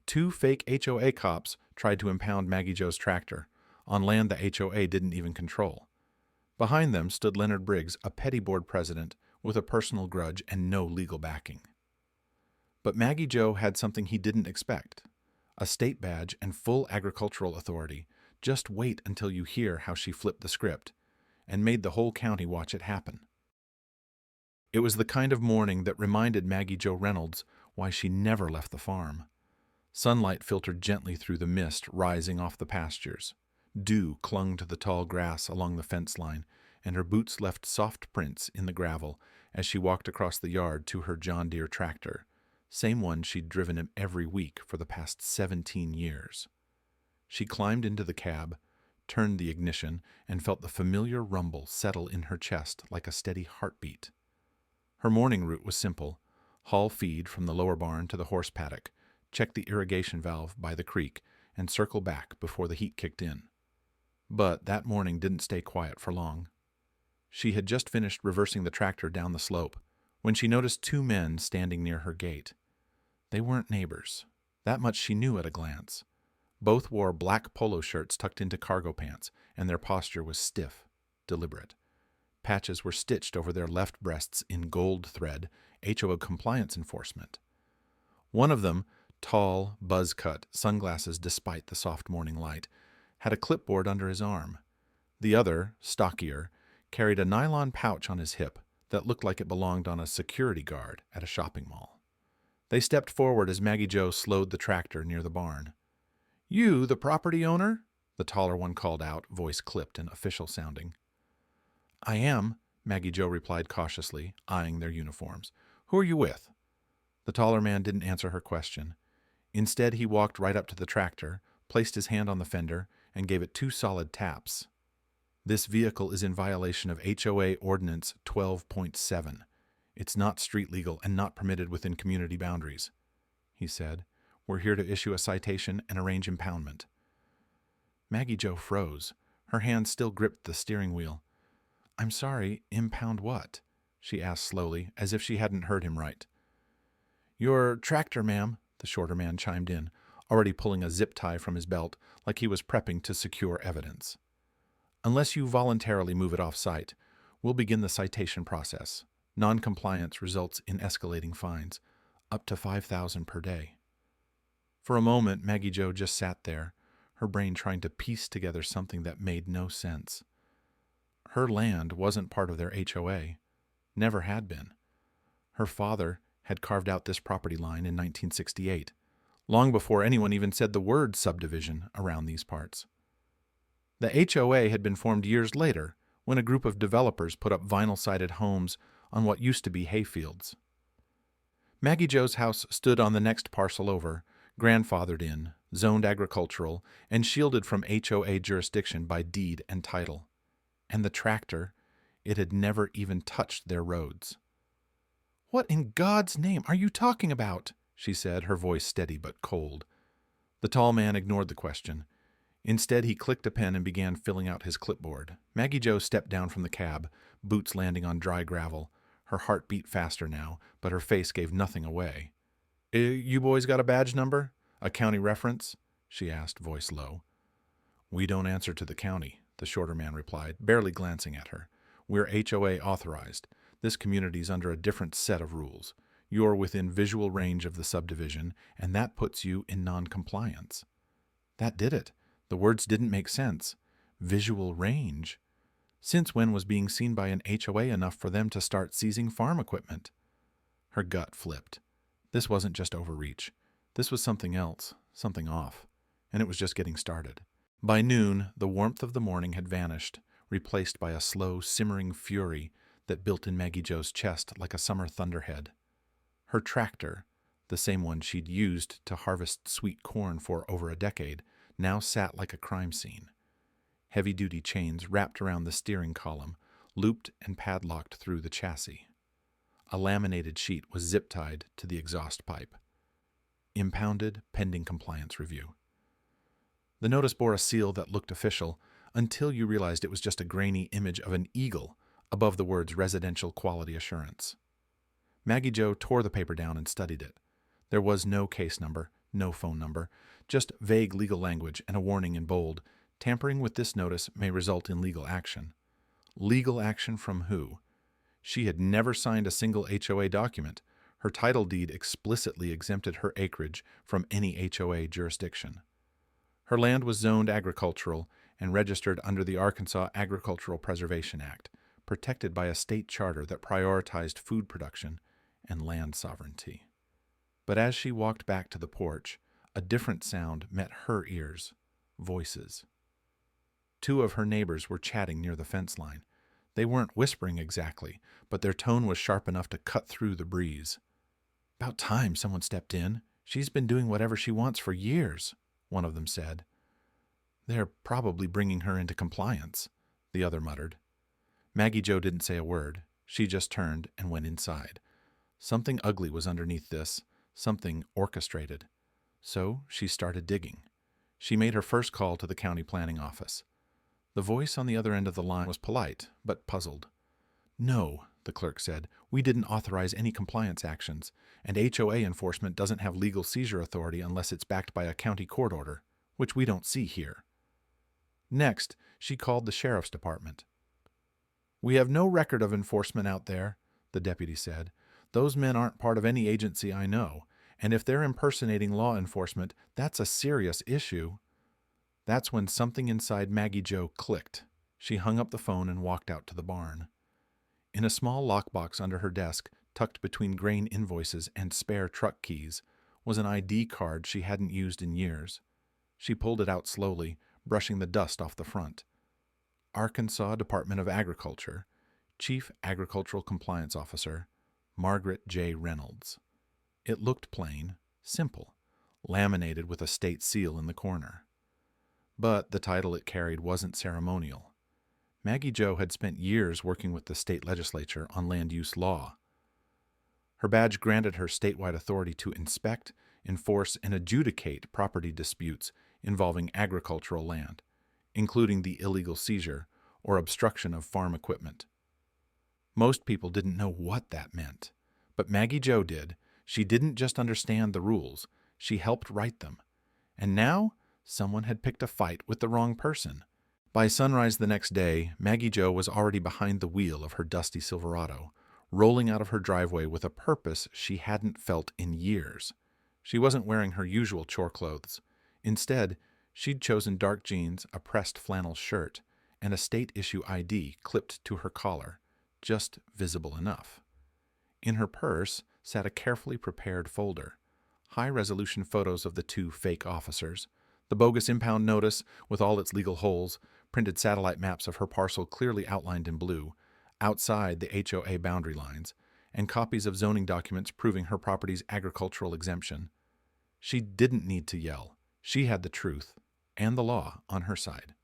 Two fake HOA cops tried to impound Maggie Jo's tractor on land the HOA didn't even control. Behind them stood Leonard Briggs, a petty board president with a personal grudge and no legal backing. But Maggie Jo had something he didn't expect: a state badge and full agricultural authority. Just wait until you hear how she flipped the script and made the whole county watch it happen. It was the kind of morning that reminded Maggie Jo Reynolds why she never left the farm. Sunlight filtered gently through the mist rising off the pastures. Dew clung to the tall grass along the fence line, and her boots left soft prints in the gravel as she walked across the yard to her John Deere tractor, same one she'd driven him every week for the past 17 years. She climbed into the cab, turned the ignition, and felt the familiar rumble settle in her chest like a steady heartbeat. Her morning route was simple: haul feed from the lower barn to the horse paddock, check the irrigation valve by the creek, and circle back before the heat kicked in. But that morning didn't stay quiet for long. She had just finished reversing the tractor down the slope when she noticed two men standing near her gate. They weren't neighbors. That much she knew at a glance. Both wore black polo shirts tucked into cargo pants, and their posture was stiff, deliberate. Patches were stitched over their left breasts in gold thread, HOA compliance enforcement. One of them, tall, buzz-cut, sunglasses despite the soft morning light, had a clipboard under his arm. The other, stockier, carried a nylon pouch on his hip that looked like it belonged on a security guard at a shopping mall. They stepped forward as Maggie Jo slowed the tractor near the barn. "You, the property owner?" the taller one called out, voice clipped and official sounding. "I am," Maggie Jo replied cautiously, eyeing their uniforms. "Who are you with?" The taller man didn't answer her question. Instead, he walked right up to the tractor, placed his hand on the fender, and gave it 2 solid taps. "This vehicle is in violation of HOA Ordinance 12.7. It's not street legal and not permitted within community boundaries," he said. "We're here to issue a citation and arrange impoundment." Maggie Jo froze. Her hand still gripped the steering wheel. "I'm sorry, impound what?" she asked slowly, as if she hadn't heard him right. "Your tractor, ma'am," the shorter man chimed in, already pulling a zip tie from his belt like he was prepping to secure evidence. "Unless you voluntarily move it off-site, we'll begin the citation process. Non-compliance results in escalating fines, up to $5,000 per day." For a moment, Maggie Jo just sat there, her brain trying to piece together something that made no sense. Her land wasn't part of their HOA, never had been. Her father had carved out this property line in 1968, long before anyone even said the word subdivision around these parts. The HOA had been formed years later when a group of developers put up vinyl-sided homes on what used to be hayfields. Maggie Jo's house stood on the next parcel over, grandfathered in, zoned agricultural, and shielded from HOA jurisdiction by deed and title. And the tractor, it had never even touched their roads. "What in God's name are you talking about?" she said, her voice steady but cold. The tall man ignored the question. Instead, he clicked a pen and began filling out his clipboard. Maggie Jo stepped down from the cab, boots landing on dry gravel. Her heart beat faster now, but her face gave nothing away. "You boys got a badge number? A county reference?" she asked, voice low. "We don't answer to the county," the shorter man replied, barely glancing at her. "We're HOA authorized. This community's under a different set of rules. You're within visual range of the subdivision, and that puts you in non-compliance." That did it. The words didn't make sense. Visual range? Since when was being seen by an HOA enough for them to start seizing farm equipment? Her gut flipped. This wasn't just overreach. This was something else, something off, and it was just getting started. By noon, the warmth of the morning had vanished, replaced by a slow, simmering fury that built in Maggie Jo's chest like a summer thunderhead. Her tractor, the same one she'd used to harvest sweet corn for over a decade, now sat like a crime scene. Heavy-duty chains wrapped around the steering column, looped and padlocked through the chassis. A laminated sheet was zip-tied to the exhaust pipe. Impounded, pending compliance review. The notice bore a seal that looked official, until you realized it was just a grainy image of an eagle above the words Residential Quality Assurance. Maggie Jo tore the paper down and studied it. There was no case number, no phone number, just vague legal language and a warning in bold. Tampering with this notice may result in legal action. Legal action from who? She had never signed a single HOA document. Her title deed explicitly exempted her acreage from any HOA jurisdiction. Her land was zoned agricultural and registered under the Arkansas Agricultural Preservation Act, protected by a state charter that prioritized food production and land sovereignty. But as she walked back to the porch, a different sound met her ears: voices. Two of her neighbors were chatting near the fence line. They weren't whispering exactly, but their tone was sharp enough to cut through the breeze. "About time someone stepped in. She's been doing whatever she wants for years," one of them said. "They're probably bringing her into compliance," the other muttered. Maggie Jo didn't say a word. She just turned and went inside. Something ugly was underneath this, something orchestrated. So she started digging. She made her first call to the county planning office. The voice on the other end of the line was polite, but puzzled. "No," the clerk said, "we didn't authorize any compliance actions, and HOA enforcement doesn't have legal seizure authority unless it's backed by a county court order, which we don't see here." Next, she called the sheriff's department. "We have no record of enforcement out there," the deputy said. "Those men aren't part of any agency I know, and if they're impersonating law enforcement, that's a serious issue." That's when something inside Maggie Jo clicked. She hung up the phone and walked out to the barn. In a small lockbox under her desk, tucked between grain invoices and spare truck keys, was an ID card she hadn't used in years. She pulled it out slowly, brushing the dust off the front. Arkansas Department of Agriculture, Chief Agricultural Compliance Officer, Margaret J. Reynolds. It looked plain, simple, laminated with a state seal in the corner. But the title it carried wasn't ceremonial. Maggie Jo had spent years working with the state legislature on land use law. Her badge granted her statewide authority to inspect, enforce, and adjudicate property disputes involving agricultural land, including the illegal seizure or obstruction of farm equipment. Most people didn't know what that meant, but Maggie Jo did. She didn't just understand the rules, she helped write them. And now, someone had picked a fight with the wrong person. By sunrise the next day, Maggie Jo was already behind the wheel of her dusty Silverado, rolling out of her driveway with a purpose she hadn't felt in years. She wasn't wearing her usual chore clothes. Instead, she'd chosen dark jeans, a pressed flannel shirt, and a state-issue ID clipped to her collar, just visible enough. In her purse sat a carefully prepared folder, high-resolution photos of the two fake officers, the bogus impound notice with all its legal holes, printed satellite maps of her parcel clearly outlined in blue, outside the HOA boundary lines, and copies of zoning documents proving her property's agricultural exemption. She didn't need to yell. She had the truth and the law on her side.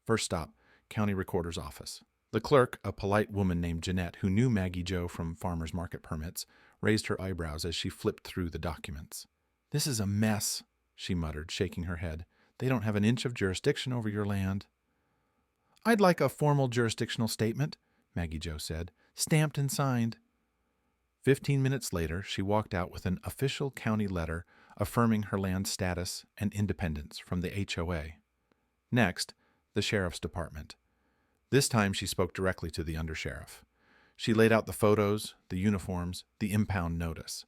First stop, county recorder's office. The clerk, a polite woman named Jeanette, who knew Maggie Jo from farmers market permits, raised her eyebrows as she flipped through the documents. "This is a mess," she muttered, shaking her head. "They don't have an inch of jurisdiction over your land." "I'd like a formal jurisdictional statement," Maggie Jo said, "stamped and signed." 15 minutes later, she walked out with an official county letter affirming her land status and independence from the HOA. Next, the sheriff's department. This time she spoke directly to the undersheriff. She laid out the photos, the uniforms, the impound notice.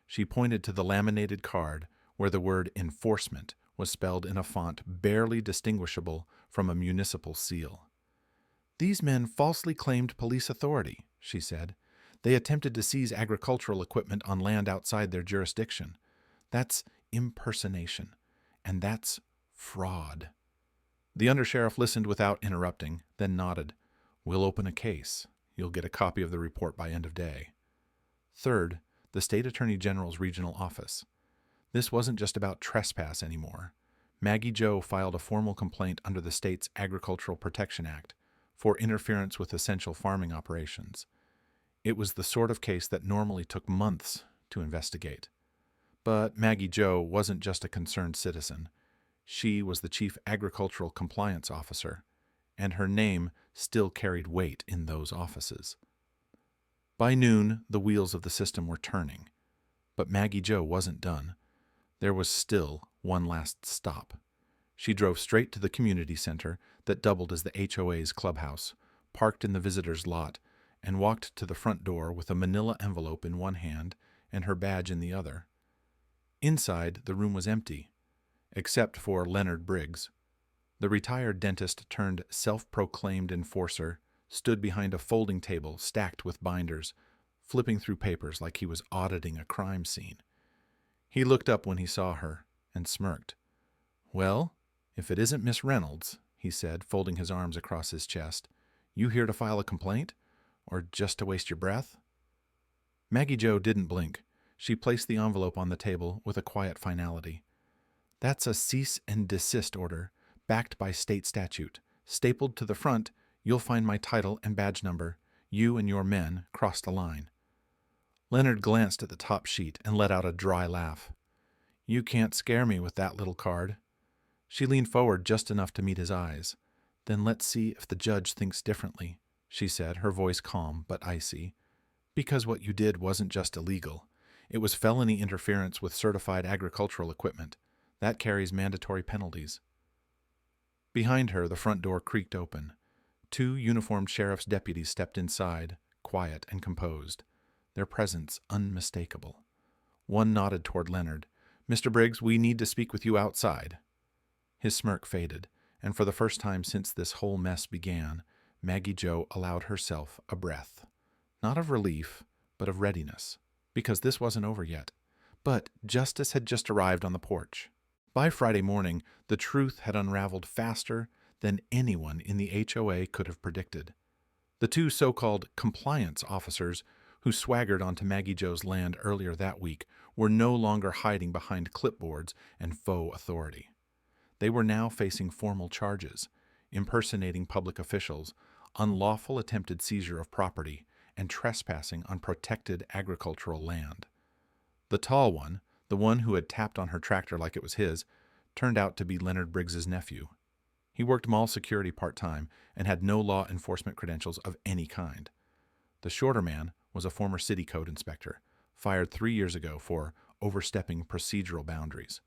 She pointed to the laminated card where the word enforcement was spelled in a font barely distinguishable from a municipal seal. "These men falsely claimed police authority," she said. "They attempted to seize agricultural equipment on land outside their jurisdiction. That's impersonation, and that's fraud." The undersheriff listened without interrupting, then nodded. "We'll open a case. You'll get a copy of the report by end of day." Third, the state attorney general's regional office. This wasn't just about trespass anymore. Maggie Jo filed a formal complaint under the state's Agricultural Protection Act for interference with essential farming operations. It was the sort of case that normally took months to investigate. But Maggie Jo wasn't just a concerned citizen. She was the chief agricultural compliance officer, and her name still carried weight in those offices. By noon, the wheels of the system were turning. But Maggie Jo wasn't done. There was still one last stop. She drove straight to the community center that doubled as the HOA's clubhouse, parked in the visitor's lot, and walked to the front door with a manila envelope in one hand and her badge in the other. Inside, the room was empty, except for Leonard Briggs. The retired dentist turned self-proclaimed enforcer stood behind a folding table stacked with binders, flipping through papers like he was auditing a crime scene. He looked up when he saw her and smirked. "Well, if it isn't Miss Reynolds," he said, folding his arms across his chest. "You here to file a complaint? Or just to waste your breath?" Maggie Jo didn't blink. She placed the envelope on the table with a quiet finality. "That's a cease and desist order, backed by state statute. Stapled to the front, you'll find my title and badge number. You and your men crossed the line." Leonard glanced at the top sheet and let out a dry laugh. "You can't scare me with that little card." She leaned forward just enough to meet his eyes. "Then let's see if the judge thinks differently," she said, her voice calm but icy. "Because what you did wasn't just illegal. It was felony interference with certified agricultural equipment. That carries mandatory penalties." Behind her, the front door creaked open. 2 uniformed sheriff's deputies stepped inside, quiet and composed, their presence unmistakable. One nodded toward Leonard. "Mr. Briggs, we need to speak with you outside." His smirk faded, and for the first time since this whole mess began, Maggie Jo allowed herself a breath. Not of relief, but of readiness, because this wasn't over yet. But justice had just arrived on the porch. By Friday morning, the truth had unraveled faster than anyone in the HOA could have predicted. The 2 so-called compliance officers who swaggered onto Maggie Jo's land earlier that week were no longer hiding behind clipboards and faux authority. They were now facing formal charges, impersonating public officials, unlawful attempted seizure of property, and trespassing on protected agricultural land. The tall one, the one who had tapped on her tractor like it was his, turned out to be Leonard Briggs's nephew. He worked mall security part-time and had no law enforcement credentials of any kind. The shorter man was a former city code inspector, fired 3 years ago for overstepping procedural boundaries.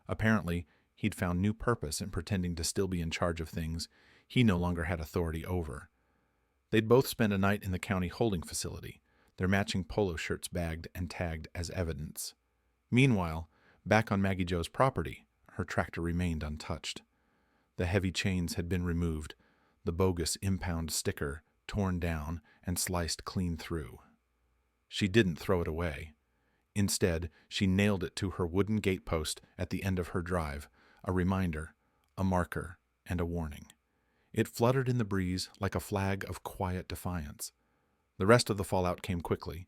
Apparently, he'd found new purpose in pretending to still be in charge of things he no longer had authority over. They'd both spent a night in the county holding facility, their matching polo shirts bagged and tagged as evidence. Meanwhile, back on Maggie Jo's property, her tractor remained untouched. The heavy chains had been removed, the bogus Impound sticker torn down and sliced clean through. She didn't throw it away. Instead, she nailed it to her wooden gatepost at the end of her drive, a reminder, a marker, and a warning. It fluttered in the breeze like a flag of quiet defiance. The rest of the fallout came quickly.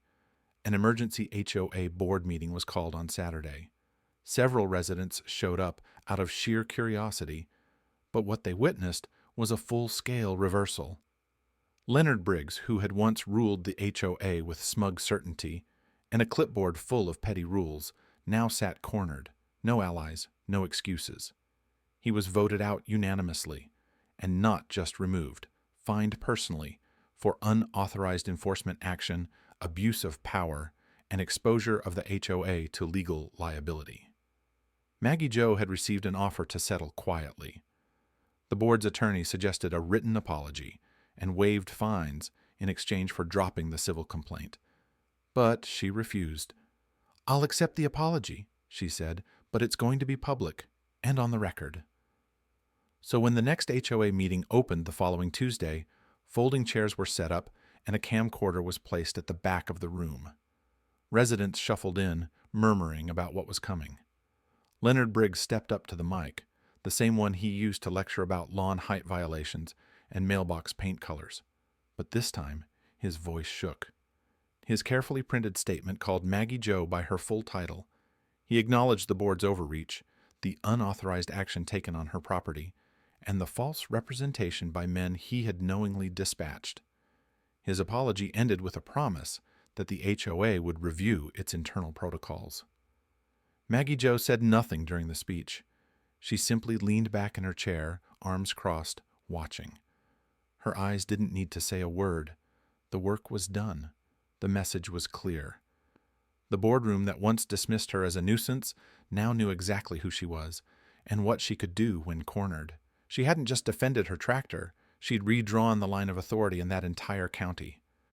An emergency HOA board meeting was called on Saturday. Several residents showed up out of sheer curiosity, but what they witnessed was a full-scale reversal. Leonard Briggs, who had once ruled the HOA with smug certainty and a clipboard full of petty rules, now sat cornered, no allies, no excuses. He was voted out unanimously, and not just removed, fined personally for unauthorized enforcement action, abuse of power, and exposure of the HOA to legal liability. Maggie Jo had received an offer to settle quietly. The board's attorney suggested a written apology and waived fines in exchange for dropping the civil complaint. But she refused. "I'll accept the apology," she said, "but it's going to be public and on the record." So when the next HOA meeting opened the following Tuesday, folding chairs were set up and a camcorder was placed at the back of the room. Residents shuffled in, murmuring about what was coming. Leonard Briggs stepped up to the mic, the same one he used to lecture about lawn height violations and mailbox paint colors. But this time, his voice shook. His carefully printed statement called Maggie Jo by her full title. He acknowledged the board's overreach, the unauthorized action taken on her property, and the false representation by men he had knowingly dispatched. His apology ended with a promise that the HOA would review its internal protocols. Maggie Jo said nothing during the speech. She simply leaned back in her chair, arms crossed, watching. Her eyes didn't need to say a word. The work was done. The message was clear. The boardroom that once dismissed her as a nuisance now knew exactly who she was and what she could do when cornered. She hadn't just defended her tractor, she'd redrawn the line of authority in that entire county.